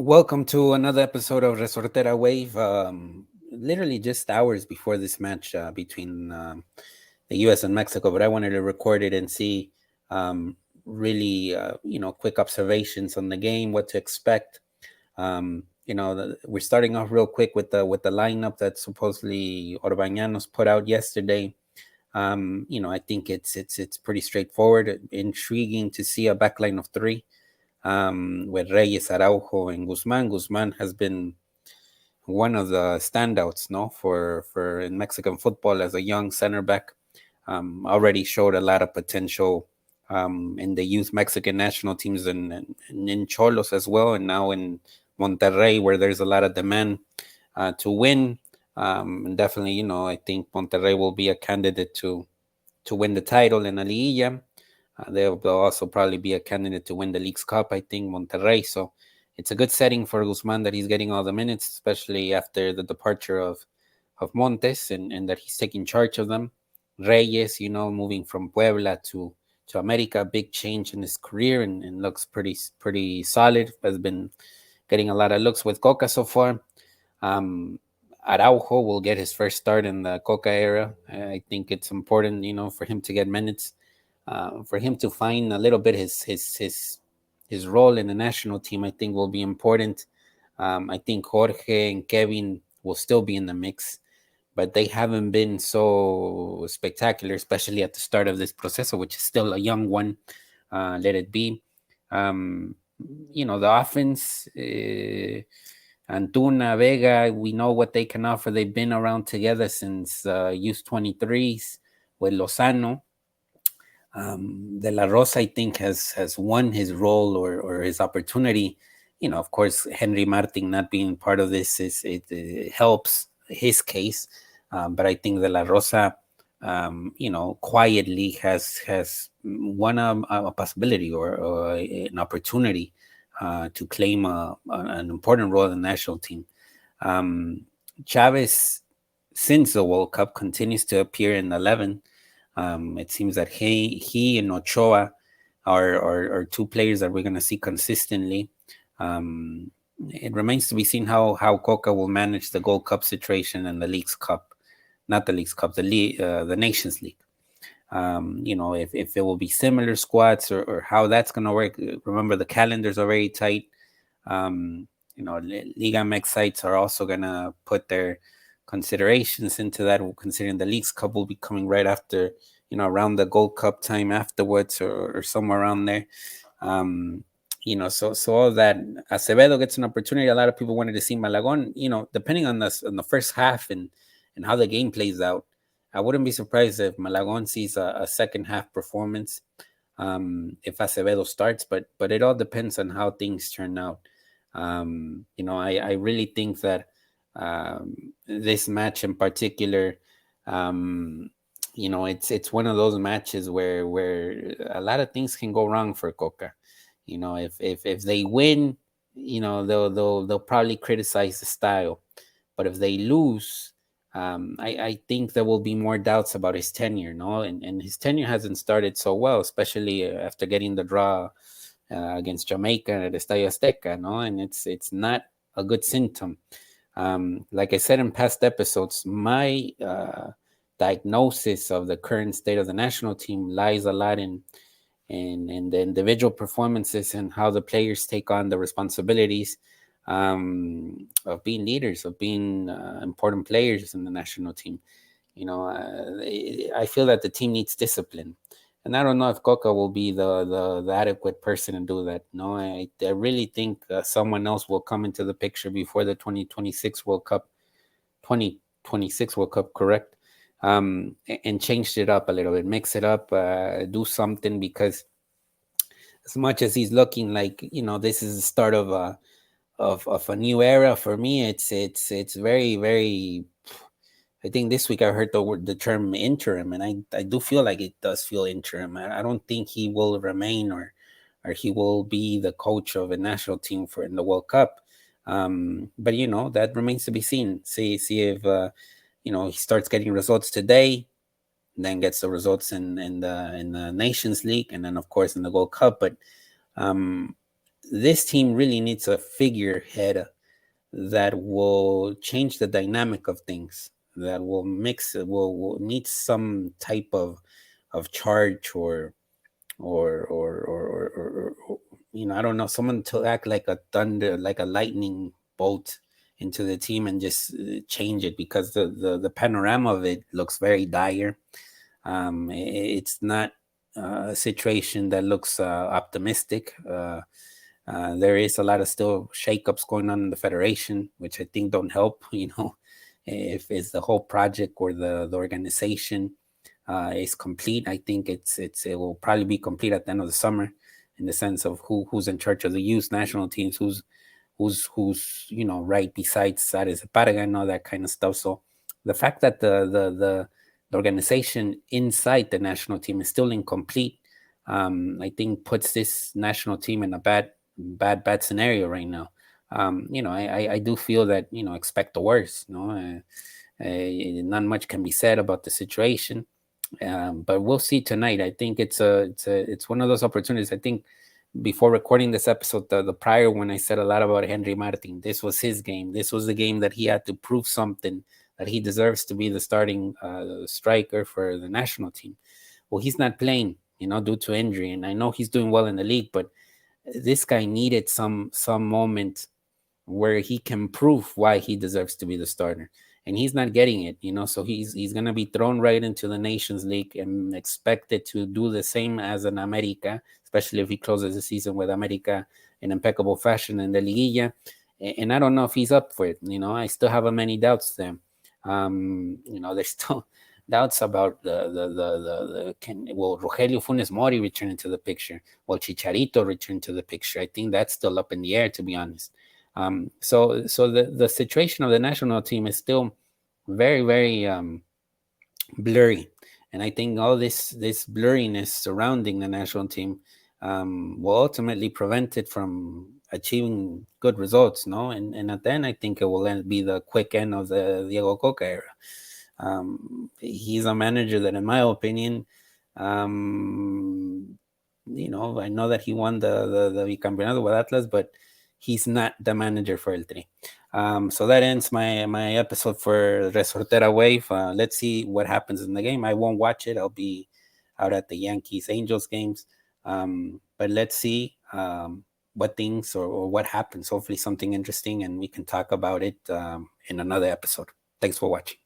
Welcome to another episode of Resortera Wave. Literally just hours before this match between the U.S. and Mexico, but I wanted to record it and see really, quick observations on the game, what to expect. We're starting off real quick with the lineup that supposedly Orbañanos put out yesterday. I think it's pretty straightforward, intriguing to see a backline of three with Reyes, Araujo, and Guzman. Guzman has been one of the standouts, no, for in Mexican football as a young center back. Already showed a lot of potential in the youth Mexican national teams and in Cholos as well, and now in Monterrey, where there's a lot of demand to win. And definitely, I think Monterrey will be a candidate to win the title in the Liguilla. They'll also probably be a candidate to win the League's Cup, I think, Monterrey. So it's a good setting for Guzman that he's getting all the minutes, especially after the departure of Montes and that he's taking charge of them. Reyes, moving from Puebla to America, big change in his career and looks pretty solid. Has been getting a lot of looks with Coca so far. Araujo will get his first start in the Coca era. I think it's important, for him to get minutes. For him to find a little bit his role in the national team, I think will be important. I think Jorge and Kevin will still be in the mix, but they haven't been so spectacular, especially at the start of this process, which is still a young one. Let it be. The offense, Antuna, Vega, we know what they can offer. They've been around together since youth 23s with Lozano. De La Rosa, I think, has won his role or his opportunity. Of course, Henry Martin not being part of this it helps his case, but I think De La Rosa, quietly has won a possibility or an opportunity to claim an important role in the national team. Chavez, since the World Cup, continues to appear in 11. It seems that he and Ochoa are two players that we're going to see consistently. It remains to be seen how Coca will manage the Gold Cup situation and the League's Cup, not the League's Cup, the Nations League. If it will be similar squads or how that's going to work. Remember, the calendar's already tight. Liga MX sites are also going to put their considerations into that, considering the League's Cup will be coming right after, around the Gold Cup time afterwards or somewhere around there. So all that. Acevedo gets an opportunity. A lot of people wanted to see Malagon, depending on the first half and how the game plays out. I wouldn't be surprised if Malagon sees a second half performance if Acevedo starts, but it all depends on how things turn out. I really think that this match in particular, it's one of those matches where a lot of things can go wrong for Coca. If they win, they'll probably criticize the style, but if they lose, I think there will be more doubts about his tenure, no, and his tenure hasn't started so well, especially after getting the draw against Jamaica at Estadio Azteca, no, and it's not a good symptom. Like I said in past episodes, my diagnosis of the current state of the national team lies a lot in the individual performances and how the players take on the responsibilities of being leaders, of being important players in the national team. I feel that the team needs discipline. And I don't know if Coca will be the adequate person to do that. No, I really think someone else will come into the picture before the 2026 World Cup, correct? And changed it up a little bit, mix it up, do something, because as much as he's looking like, this is the start of a new era, for me, it's very, very. I think this week I heard the term interim, and I do feel like it does feel interim. I don't think he will remain or he will be the coach of a national team in the World Cup. But that remains to be seen. See if he starts getting results today, then gets the results in the Nations League, and then of course in the Gold Cup. But this team really needs a figurehead that will change the dynamic of things, that will mix, will need some type of charge or I don't know, someone to act like a thunder, like a lightning bolt into the team and just change it, because the panorama of it looks very dire. It's not a situation that looks optimistic. There is a lot of still shakeups going on in the federation, which I think don't help. If it's the whole project or the organization is complete, I think it will probably be complete at the end of the summer, in the sense of who's in charge of the youth national teams, who's right beside Sares Parga and all that kind of stuff. So the fact that the organization inside the national team is still incomplete, I think puts this national team in a bad scenario right now. I do feel that expect the worst. Not much can be said about the situation, but we'll see tonight. I think it's one of those opportunities. I think before recording this episode, the prior one, I said a lot about Henry Martin. This was his game. This was the game that he had to prove something, that he deserves to be the starting striker for the national team. Well, he's not playing, due to injury, and I know he's doing well in the league, but this guy needed some moment where he can prove why he deserves to be the starter, and he's not getting it. So he's going to be thrown right into the Nations League and expected to do the same as an America, especially if he closes the season with America in impeccable fashion in the Liguilla. And I don't know if he's up for it. I still have many doubts there. There's still doubts about will Rogelio Funes Mori return into the picture? Will Chicharito return to the picture? I think that's still up in the air, to be honest. So the situation of the national team is still very, very blurry, and I think all this blurriness surrounding the national team will ultimately prevent it from achieving good results. And at the end, I think it will be the quick end of the Diego Coca era. He's a manager that, in my opinion, I know that he won the Bicampeonato with Atlas, but he's not the manager for El Tri. So that ends my episode for Resortera Wave. Let's see what happens in the game. I won't watch it. I'll be out at the Yankees Angels games. But let's see what things or what happens. Hopefully something interesting, and we can talk about it in another episode. Thanks for watching.